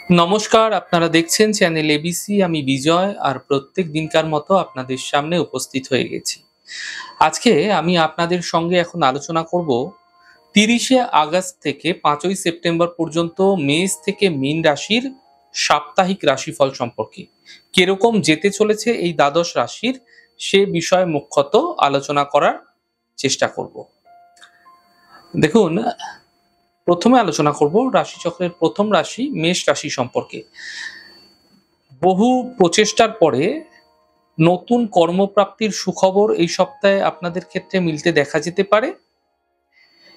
নমস্কার, আপনারা দেখছেন চ্যানেল এবিসি। আমি বিজয় আর প্রত্যেক দিনকার মতো আপনাদের সামনে উপস্থিত হয়ে গেছি। আজকে আমি আপনাদের সঙ্গে এখন আলোচনা করব ৩০শে আগস্ট থেকে ৫ই সেপ্টেম্বর পর্যন্ত মেষ থেকে মীন রাশির সাপ্তাহিক রাশিফল সম্পর্কে। কিরকম যেতে চলেছে এই দ্বাদশ রাশির সে বিষয়ে মুখ্যত আলোচনা করার চেষ্টা করব। দেখুন, প্রথমে আলোচনা করব রাশিচক্রের প্রথম রাশি মেষ রাশি সম্পর্কে। বহু প্রচেষ্টার পরে নতুন কর্মপ্রাপ্তির সুখবর এই সপ্তাহে আপনাদের ক্ষেত্রে মিলতে দেখা যেতে পারে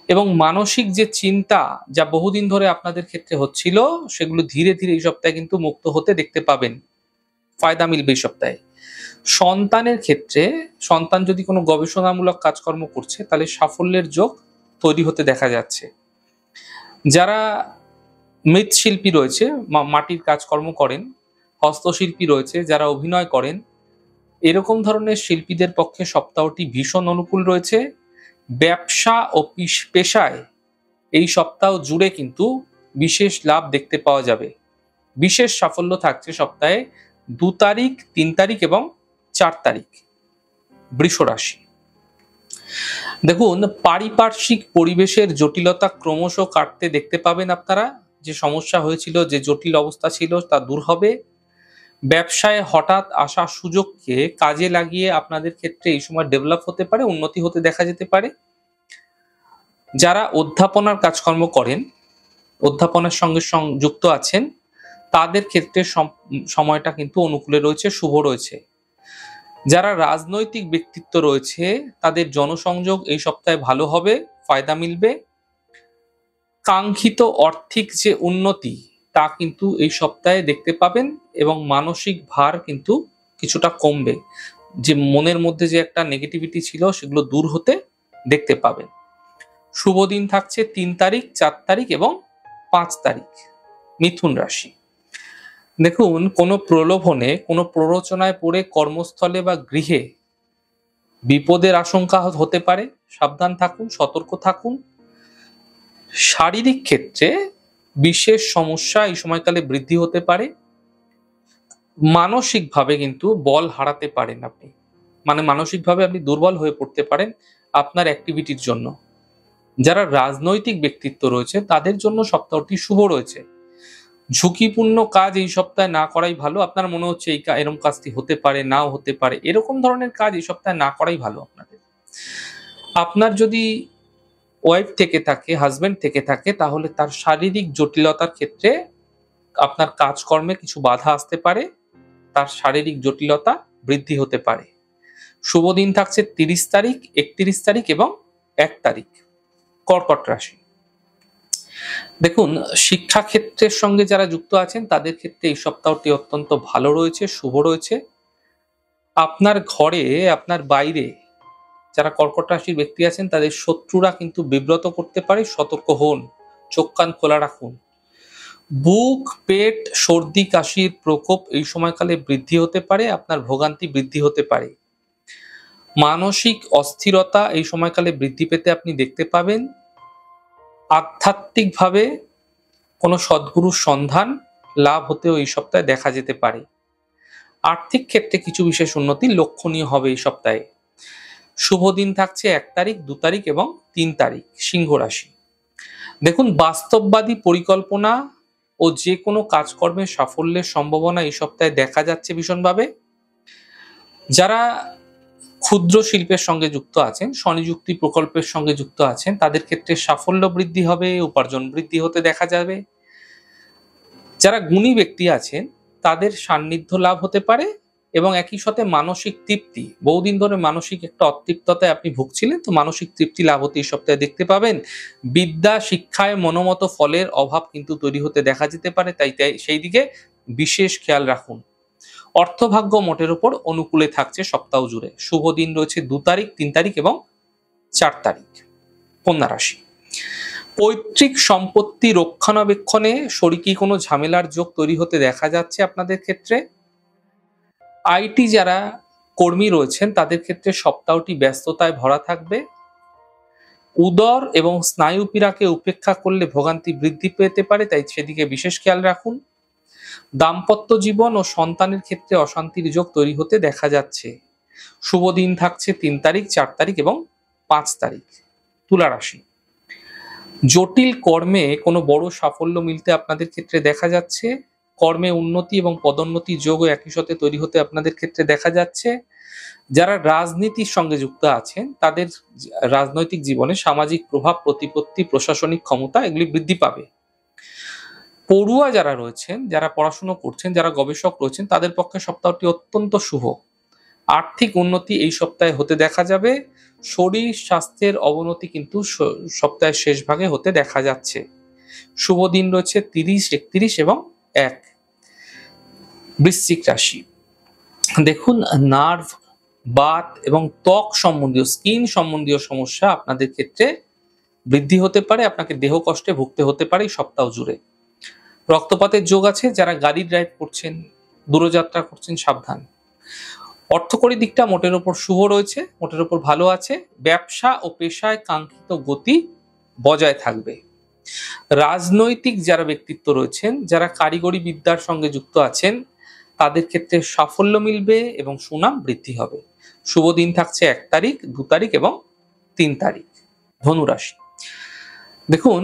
এবং মানসিক যে চিন্তা যা বহুদিন ধরে আপনাদের ক্ষেত্রে হচ্ছিল সেগুলো ধীরে ধীরে এই সপ্তাহে কিন্তু মুক্ত হতে দেখতে পাবেন। ফায়দা মিলবে এই সপ্তাহে। সন্তানের ক্ষেত্রে সন্তান যদি কোনো গবেষণামূলক কাজকর্ম করছে তাহলে সাফল্যের যোগ তৈরি হতে দেখা যাচ্ছে। যারা মৃৎশিল্পী রয়েছে, মাটির কাজকর্ম করেন, হস্তশিল্পী রয়েছে, যারা অভিনয় করেন, এরকম ধরনের শিল্পীদের পক্ষে সপ্তাহটি ভীষণ অনুকূল রয়েছে। ব্যবসা ও পেশায় এই সপ্তাহ জুড়ে কিন্তু বিশেষ লাভ দেখতে পাওয়া যাবে। বিশেষ সাফল্য থাকছে সপ্তাহে ২ তারিখ, ৩ তারিখ এবং ৪ তারিখ। বৃষ রাশি, দেখুন, পারিপার্শ্বিক পরিবেশের জটিলতা ক্রমশ কাটতে দেখতে পাবেন আপনারা। যে সমস্যা হয়েছিল, যে জটিল অবস্থা ছিল তা দূর হবে। ব্যবসায় হঠাৎ আসা সুযোগকে কাজে লাগিয়ে আপনাদের ক্ষেত্রে এই সময় ডেভেলপ হতে পারে, উন্নতি হতে দেখা যেতে পারে। যারা অধ্যাপনার কাজকর্ম করেন, অধ্যাপনার সঙ্গে যুক্ত আছেন, তাদের ক্ষেত্রে সময়টা কিন্তু অনুকূলে রয়েছে, শুভ রয়েছে। যারা রাজনৈতিক ব্যক্তিত্ব রয়েছে তাদের জনসংযোগ এই সপ্তাহে ভালো হবে, ফায়দা মিলবে। কাঙ্ক্ষিত আর্থিক যে উন্নতি তা কিন্তু এই সপ্তাহে দেখতে পাবেন এবং মানসিক ভার কিন্তু কিছুটা কমবে। যে মনের মধ্যে যে একটা নেগেটিভিটি ছিল সেগুলো দূর হতে দেখতে পাবেন। শুভ দিন থাকছে ৩ তারিখ, ৪ তারিখ এবং ৫ তারিখ। মিথুন রাশি, দেখুন, কোনো প্রলোভনে, কোনো প্ররোচনায় পড়ে কর্মস্থলে বা গৃহে বিপদের আশঙ্কা হতে পারে। সাবধান থাকুন, সতর্ক থাকুন। শারীরিক ক্ষেত্রে বিশেষ সমস্যা এই সময়কালে বৃদ্ধি হতে পারে। মানসিকভাবে কিন্তু বল হারাতে পারেন আপনি, মানে মানসিকভাবে আপনি দুর্বল হয়ে পড়তে পারেন আপনার অ্যাক্টিভিটির জন্য। যারা রাজনৈতিক ব্যক্তিত্ব রয়েছে তাদের জন্য সপ্তাহটি শুভ রয়েছে। ঝুঁকিপূর্ণ কাজ এই সপ্তাহে না করাই ভালো। আপনার মনে হচ্ছে এরকম কাজটি হতে পারে, নাও হতে পারে, এরকম ধরনের কাজ এই সপ্তাহে না করাই ভালো আপনাদের। আপনার যদি ওয়াইফ থেকে থাকে, হাজবেন্ড থেকে থাকে, তাহলে তার শারীরিক জটিলতার ক্ষেত্রে আপনার কাজকর্মে কিছু বাধা আসতে পারে, তার শারীরিক জটিলতা বৃদ্ধি হতে পারে। শুভ দিন থাকছে ৩০ তারিখ, ৩১ তারিখ এবং ১ তারিখ। কর্কট রাশি, দেখুন, শিক্ষাক্ষেত্রের সঙ্গে যারা যুক্ত আছেন তাদের ক্ষেত্রে এই সপ্তাহটি অত্যন্ত ভালো রয়েছে, শুভ রয়েছে। আপনার ঘরে, আপনার বাইরে যারা কর্কট রাশির ব্যক্তি আছেন তাদের শত্রুরা কিন্তু বিব্রত করতে পারে, সতর্ক হন, চোখ কান খোলা রাখুন। বুক, পেট, সর্দি কাশির প্রকোপ এই সময়কালে বৃদ্ধি হতে পারে, আপনার ভোগান্তি বৃদ্ধি হতে পারে। মানসিক অস্থিরতা এই সময়কালে বৃদ্ধি পেতে আপনি দেখতে পাবেন। আধ্যাত্মিকভাবে কোনো সদ্গুরুর সন্ধান লাভ হতেও এই সপ্তাহে দেখা যেতে পারে। আর্থিক ক্ষেত্রে কিছু বিশেষ উন্নতি লক্ষণীয় হবে এই সপ্তাহে। শুভ দিন থাকছে ১ তারিখ, ২ তারিখ এবং ৩ তারিখ। সিংহ রাশি, দেখুন, বাস্তববাদী পরিকল্পনা ও যে কোনো কাজকর্মের সাফল্যের সম্ভাবনা এই সপ্তাহে দেখা যাচ্ছে ভীষণভাবে। যারা ক্ষুদ্র শিল্পের সঙ্গে যুক্ত আছেন, স্বনিযুক্তি প্রকল্পের সঙ্গে যুক্ত আছেন, তাদের ক্ষেত্রে সাফল্য বৃদ্ধি হবে, উপার্জন বৃদ্ধি হতে দেখা যাবে। যারা গুণী ব্যক্তি আছেন তাদের সান্নিধ্য লাভ হতে পারে এবং একই সাথে মানসিক তৃপ্তি, বহুদিন ধরে মানসিক একটা অতৃপ্ততায় আপনি ভুগছিলেন, তো মানসিক তৃপ্তি লাভ হতে এই সপ্তাহে দেখতে পাবেন। বিদ্যা শিক্ষায় মনোমত ফলের অভাব কিন্তু তৈরি হতে দেখা যেতে পারে, তাই সেই দিকে বিশেষ খেয়াল রাখুন। অর্থভাগ্য মোটের উপর অনুকূলে থাকছে সপ্তাহ জুড়ে। শুভ দিন রয়েছে ২ তারিখ, ৩ তারিখ এবং ৪ তারিখ। কন্যা রাশি, পৈতৃক সম্পত্তি রক্ষণাবেক্ষণে শরিকি কোনো ঝামেলার যোগ তৈরি হতে দেখা যাচ্ছে আপনাদের ক্ষেত্রে। আইটি যারা কর্মী রয়েছেন তাদের ক্ষেত্রে সপ্তাহটি ব্যস্ততায় ভরা থাকবে। উদর এবং স্নায়ু পীড়াকে উপেক্ষা করলে ভোগান্তি বৃদ্ধি পেতে পারে, তাই সেদিকে বিশেষ খেয়াল রাখুন। দাম্পত্য জীবন ও সন্তানের ক্ষেত্রে অশান্তির যোগ তৈরি হতে দেখা যাচ্ছে। শুভ দিন থাকছে 3 তারিখ, 4 তারিখ এবং 5 তারিখ। তুলা রাশি, জটিল কর্মে কোনো বড় সাফল্য মিলতে আপনাদের ক্ষেত্রে দেখা যাচ্ছে। কর্মে উন্নতি এবং পদোন্নতির যোগও একই সাথে তৈরি হতে আপনাদের ক্ষেত্রে দেখা যাচ্ছে। যারা রাজনীতির সঙ্গে যুক্ত আছেন তাদের রাজনৈতিক জীবনে সামাজিক প্রভাব, প্রতিপত্তি, প্রশাসনিক ক্ষমতা এগুলি বৃদ্ধি পাবে। পড়ুয়া যারা রয়েছেন, যারা পড়াশোনা করছেন, যারা গবেষক রয়েছেন তাদের পক্ষে সপ্তাহটি অত্যন্ত শুভ। আর্থিক উন্নতি এই সপ্তাহে হতে দেখা যাবে। শরীর স্বাস্থ্যের অবনতি কিন্তু সপ্তাহের শেষ ভাগে হতে দেখা যাচ্ছে। শুভ দিন রয়েছে 30, 31 এবং 1। বৃশ্চিক রাশি, দেখুন নার্ভ, বাত এবং ত্বক সম্বন্ধীয়, স্কিন সম্বন্ধীয় সমস্যা আপনাদের ক্ষেত্রে বৃদ্ধি হতে পারে। আপনাকে দেহ কষ্টে ভুগতে হতে পারে এই সপ্তাহ জুড়ে। রক্তপাতের যোগ আছে। যারা গাড়ি ড্রাইভ করছেন, দূরযাত্রা করছেন, সাবধান। অর্থকরী দিকটা মোটের ওপর শুভ রয়েছে, মোটের ওপর ভালো আছে। ব্যবসা ও পেশায় কাঙ্ক্ষিত গতি বজায় থাকবে। রাজনৈতিক যারা ব্যক্তিত্ব রয়েছেন, যারা কারিগরি বিদ্যার সঙ্গে যুক্ত আছেন তাদের ক্ষেত্রে সাফল্য মিলবে এবং সুনাম বৃদ্ধি হবে। শুভ দিন থাকছে 1 তারিখ, 2 তারিখ এবং 3 তারিখ। ধনুরাশি, দেখুন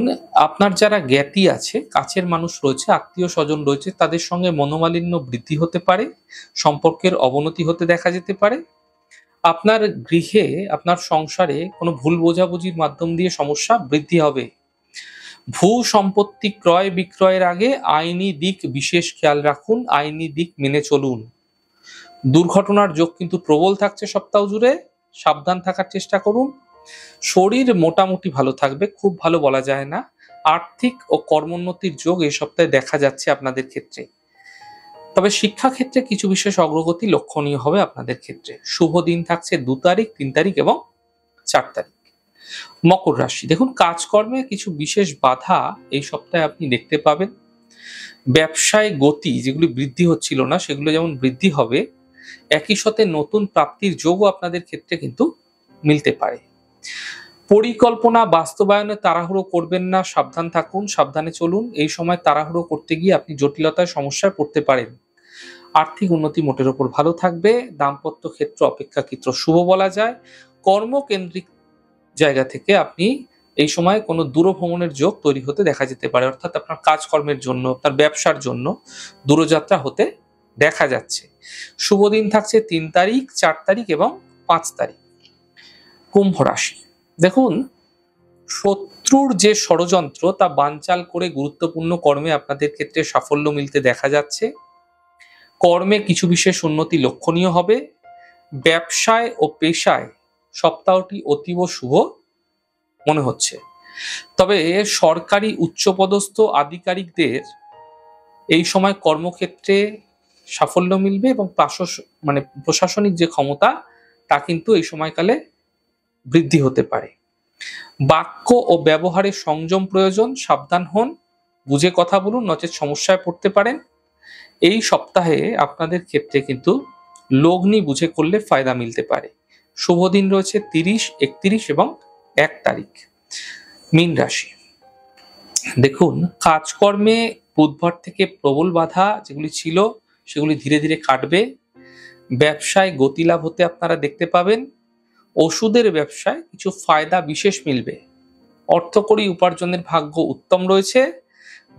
আপনার যারা জ্ঞাতি আছে, কাছের মানুষ রয়েছে, আত্মীয় স্বজন রয়েছে, তাদের সঙ্গে মনোমালিন্য বৃদ্ধি হতে পারে, সম্পর্কের অবনতি হতে দেখা যেতে পারে। আপনার গৃহে, আপনার সংসারে কোনো ভুল বোঝাবুঝির মাধ্যম দিয়ে সমস্যা বৃদ্ধি হবে। ভূ সম্পত্তি ক্রয় বিক্রয়ের আগে আইনি দিক বিশেষ খেয়াল রাখুন, আইনি দিক মেনে চলুন। দুর্ঘটনার যোগ কিন্তু প্রবল থাকছে সপ্তাহ জুড়ে, সাবধান থাকার চেষ্টা করুন। শরীর মোটামুটি ভালো থাকবে, খুব ভালো বলা যায় না। আর্থিক ও কর্মোন্নতির যোগ এই সপ্তাহে দেখা যাচ্ছে আপনাদের ক্ষেত্রে। তবে শিক্ষা ক্ষেত্রে কিছু বিশেষ অগ্রগতি লক্ষণীয় হবে আপনাদের ক্ষেত্রে। শুভ দিন থাকছে 2 তারিখ, 3 তারিখ এবং 4 তারিখ। মকর রাশি, দেখুন কাজকর্মে কিছু বিশেষ বাধা এই সপ্তাহে আপনি দেখতে পাবেন। ব্যবসায় গতি যেগুলি বৃদ্ধি হচ্ছিল না সেগুলো যেমন বৃদ্ধি হবে, একই সাথে নতুন প্রাপ্তির যোগও আপনাদের ক্ষেত্রে কিন্তু মিলতে পারে। পরিকল্পনা বাস্তবায়নে তাড়াহুড়ো করবেন না, সাবধান থাকুন, সাবধানে চলুন। এই সময় তাড়াহুড়ো করতে গিয়ে আপনি জটিলতায় সমস্যায় পড়তে পারেন। আর্থিক উন্নতি মোটের ওপর ভালো থাকবে। দাম্পত্য ক্ষেত্র অপেক্ষাকৃত শুভ বলা যায়। কর্মকেন্দ্রিক জায়গা থেকে আপনি এই সময় কোনো দূরভ্রমণের যোগ তৈরি হতে দেখা যেতে পারে, অর্থাৎ আপনার কাজকর্মের জন্য, আপনার ব্যবসার জন্য দূরযাত্রা হতে দেখা যাচ্ছে। শুভ দিন থাকছে 3 তারিখ, 4 তারিখ এবং 5 তারিখ। কুম্ভ রাশি, দেখুন শত্রুর যে ষড়যন্ত্র তা বানচাল করে গুরুত্বপূর্ণ কর্মে আপনাদের ক্ষেত্রে সাফল্য মিলতে দেখা যাচ্ছে। কর্মে কিছু বিশেষ উন্নতি লক্ষণীয় হবে। ব্যবসায় ও পেশায় সপ্তাহটি অতীব শুভ মনে হচ্ছে। তবে সরকারি উচ্চপদস্থ আধিকারিকদের এই সময় কর্মক্ষেত্রে সাফল্য মিলবে এবং প্রশাসনিক যে ক্ষমতা তা কিন্তু এই সময়কালে বৃদ্ধি হতে পারে। বাক্য ও ব্যবহারে সংযম প্রয়োজন, সাবধান হন, বুঝে কথা বলুন, নচেৎ সমস্যায় পড়তে পারেন। এই সপ্তাহে আপনাদের ক্ষেত্রে কিন্তু লগ্নি বুঝে করলে ফায়দা মিলতে পারে। শুভ দিন রয়েছে 30, 31 এবং 1 তারিখ। মীন রাশি, দেখুন কাজকর্মে বুধবার থেকে প্রবল বাধা যেগুলি ছিল সেগুলি ধীরে ধীরে কাটবে। ব্যবসায় গতিলাভ হতে আপনারা দেখতে পাবেন। ওষুধের ব্যবসায় কিছু ফায়দা বিশেষ মিলবে। অর্থকরী উপার্জনের ভাগ্য উত্তম রয়েছে।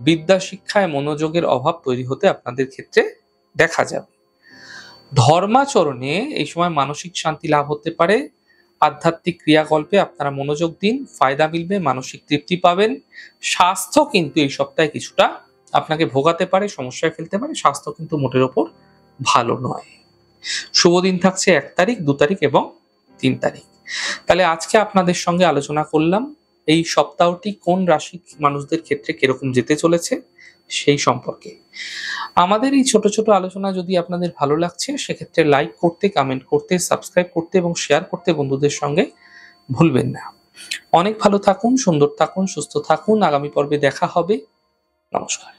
বিদ্যা শিক্ষায় মনোযোগের অভাব তৈরি হতে আপনাদের ক্ষেত্রে দেখা যাবে। ধর্মাচরণে এই সময় মানসিক শান্তি লাভ হতে পারে। আধ্যাত্মিক ক্রিয়াকল্পে আপনারা মনোযোগ দিন, ফায়দা মিলবে, মানসিক তৃপ্তি পাবেন। স্বাস্থ্য কিন্তু এই সপ্তাহে কিছুটা আপনাকে ভোগাতে পারে, সমস্যায় ফেলতে পারে। স্বাস্থ্য কিন্তু মোটের ওপর ভালো নয়। শুভ দিন থাকছে 1 তারিখ, 2 তারিখ এবং 3 তারিখ। তাহলে আজকে আপনাদের সঙ্গে আলোচনা করলাম এই সপ্তাহটি কোন রাশি মানুষদের ক্ষেত্রে কিরকম যেতে চলেছে সেই সম্পর্কে। আমাদের এই ছোট ছোট আলোচনা যদি আপনাদের ভালো লাগছে সেক্ষেত্রে লাইক করতে, কমেন্ট করতে, সাবস্ক্রাইব করতে এবং শেয়ার করতে বন্ধুদের সঙ্গে ভুলবেন না। অনেক ভালো থাকুন, সুন্দর থাকুন, সুস্থ থাকুন। আগামী পর্বে দেখা হবে। নমস্কার।